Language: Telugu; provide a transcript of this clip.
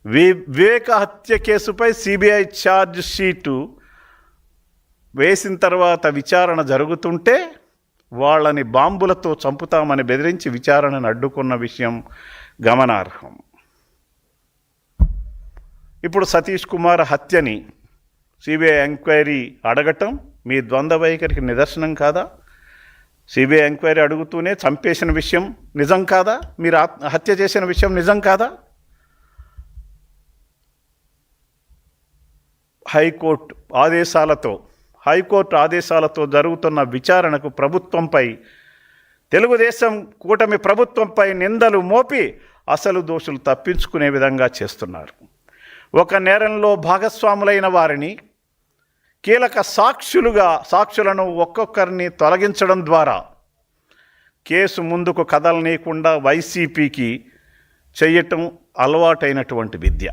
వివేక హత్య కేసుపై సిబిఐ ఛార్జ్ షీటు వేసిన తర్వాత విచారణ జరుగుతుంటే వాళ్ళని బాంబులతో చంపుతామని బెదిరించి విచారణను అడ్డుకున్న విషయం గమనార్హం. ఇప్పుడు సతీష్ కుమార్ హత్యని సిబిఐ ఎంక్వైరీ అడగటం మీ ద్వంద్వ వైఖరికి నిదర్శనం కాదా? సిబిఐ ఎంక్వైరీ అడుగుతూనే చంపేసిన విషయం నిజం కాదా? మీరు హత్య చేసిన విషయం నిజం కాదా? హైకోర్టు ఆదేశాలతో జరుగుతున్న విచారణకు ప్రభుత్వంపై, తెలుగుదేశం కూటమి ప్రభుత్వంపై నిందలు మోపి అసలు దోషులు తప్పించుకునే విధంగా చేస్తున్నారు. ఒక నేరంలో భాగస్వాములైన వారిని కీలక సాక్షులను ఒక్కొక్కరిని తొలగించడం ద్వారా కేసు ముందుకు కదలనీయకుండా వైసీపీకి చేయటం అలవాటైనటువంటి విద్య.